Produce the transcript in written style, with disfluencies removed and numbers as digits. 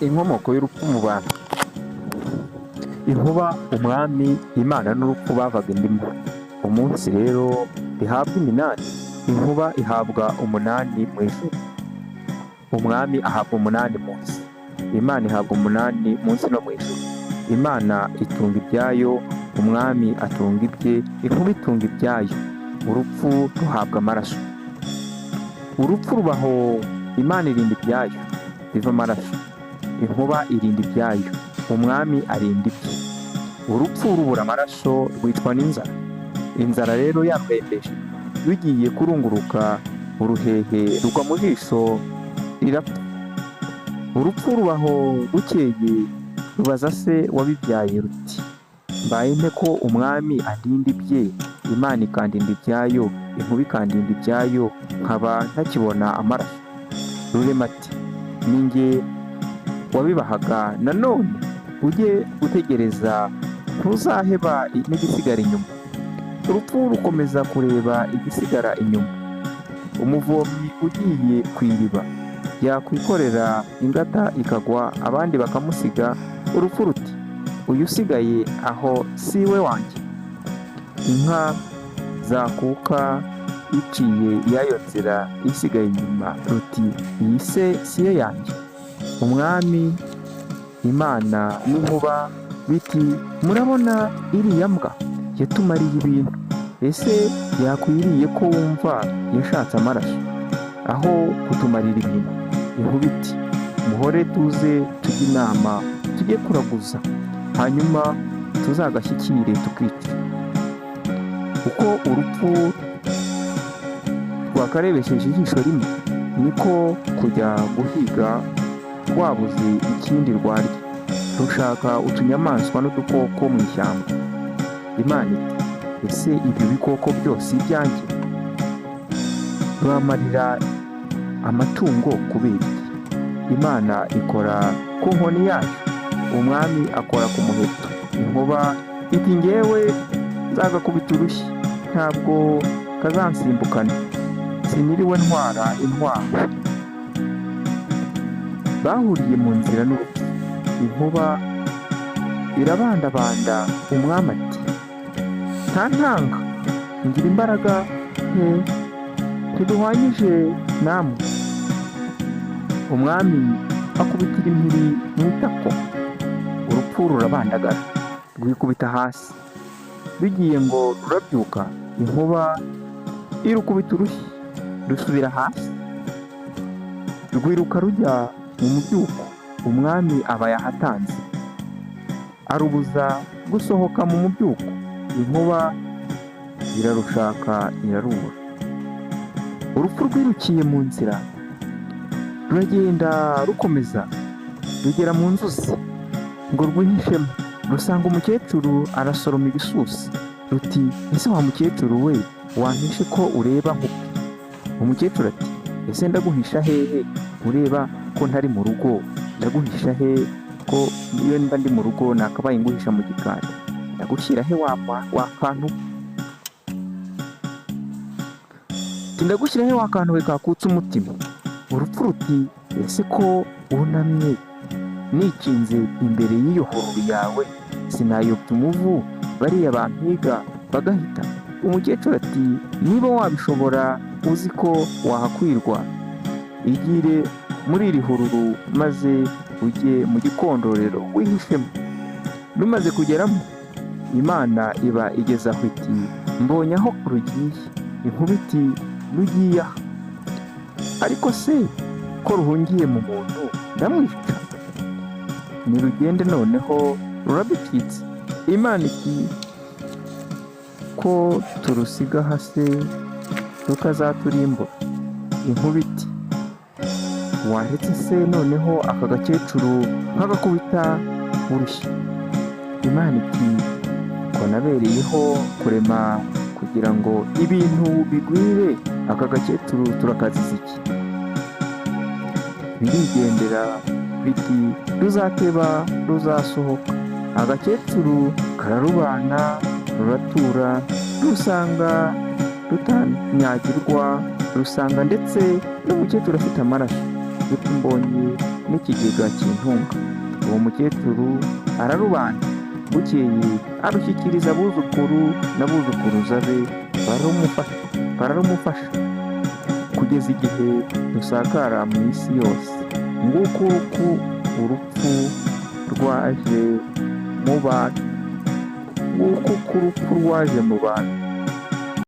Inkomoko y'urupfu mu bantu. Inkuba, umwami, Imana n'urupfu bavaga inda imwe. Umunsi rero rihabwa iminani, inkuba ihabwa umunani mu ijuru. Umwami ahabwa umunani munsi, Imana ihabwa umunani munsi no mu ijuru. Imana itunga ibyayo, umwami atunga ibye, inkuba itunga ibyayo. Urupfu ruhabwa amaraso. Urupfu rubaho, Imana irinda ibyayo biva amaraso. Inkuba irinda ibyayo, umwami arinda ibye. Urupfu rubura amaraso rwitwa n'inzara. Inzara rero yarurembeje, rugiye kurunguruka, uruhehe rugwa mu jisho rirapfa. Urupfu rubaho bukeye, rubaza se wabibyaye ruti: mbaye nte ko umwami andinda ibye, Imana ikandinda ibyayo, inkuba ikandinda ibyayo, nkaba ntakibona amaraso? Rurema ati: ni jye wabibahaga, nanone ujye utegereza, ntuzaheba n'igisigara inyuma. Urupfu rukomeza kureba igisigara inyuma. Umuvomyi ugiye ku iriba yakwikorera ingata ikagwa, abandi bakamusiga. Urupfu ruti: uyu usigaye aho si we wanjye. Inka zakuka iciye iyayo nzira isigaye inyuma, ruti: iyi se si yo yanjye. Umwami, Imana n'inkuba biti: murabona iriya mbwa yatumariye ibintu, ese yakwiriye ko wumva yashatse amaraso aho kutumarira ibintu? Inkuba iti: muhore tuze tujye inama, tujye kuraguza, hanyuma tuzagashyikire tukice. Uko urupfu rwakarebesheje ijisho rimwe, niko kujya guhiga rwabuze ikindi rwarya, rushaka utunyamaswa n'udukoko mu ishyamba. Imana iti: ese ibyo bikoko byose ibyanjye? Ruramarira amatungo kubera iki? Imana ikora ku nkoni yayo, umwami akora ku muheto. Inkuba iti: ngewe nzagakubita urushyi, ntabwo kazansimbukana, siniriwe ntwara intwaro. Bahuriye mu nzira n'urupfu. Inkuba irabandabanda, umwami ati: nta ntanga, ngira imbaraga ntiduhwanyije namwe. Umwami akubitira impiri mu itako. Urupfu rurabandagara, rwikubita hasi. Bigiye ngo rurabyuka, inkuba irukubita urushyi, rusubira hasi. Rwiruka rujya mu mubyuko, umwami aba yahatanze, arubuza gusohoka mu mubyuko. Inkuba irarushaka irarubura. Urupfu rwirukiye mu nzira, ruragenda rukomeza, rugera mu nzuzi ngo rwihishemo. Rusanga umukecuru arasoroma ibisusi, ruti: ese wa mukecuru we, wampishe ko ureba nk'uko? Umukecuru ati: ese ndaguhisha hehe ureba ko ntari mu rugo? Ndaguhisha he ko iyo mba ndi mu rugo nakabaye nguhisha mu gikari? Ndagushyira he wa kantu? Ndagushyira he wa kantu we kakutse umutima? Urupfu ruti: ese ko wunamye nikinze imbere y'iyo hururu yawe, sinayobya umuvu bariya bampiga bagahita? Umukecuru ati: niba wabishobora, uzi ko wahakwirwa, igire muri iri hururu, maze ujye mu gikondorero wihishemo. Rumaze kugeramo, Imana iba igeze aho iti: mbonye aho rugiye. Inkuba iti: rugiye aha, ariko se ko ruhungiye mu muntu ndamwica? Nirugende noneho rurabicitse. Imana iti: ko turusiga hase rukazaturimbura. Inkuba iti: waretse se noneho aka gakecuru nkagakubita urushyi? Imana iti: ko nabereyeho kurema kugira ngo ibintu bigwire, aka gakecuru turakaziza iki? Birigendera biti: ruzateba ruzasohoka. Agakecuru kararubana, ruratura, rusanga rutanyagirwa, rusanga ndetse n'umukecuru afite amaraso. Ruti: mbonye n'ikigega cy'intunga. Uwo mukecuru ararubana, bukeye arushyikiriza abuzukuru n'abuzukuruza be, bararumufasha kugeza igihe rusakara mu isi yose. Nguko uko urupfu rwaje mu bantu, nguko uko urupfu rwaje mu bantu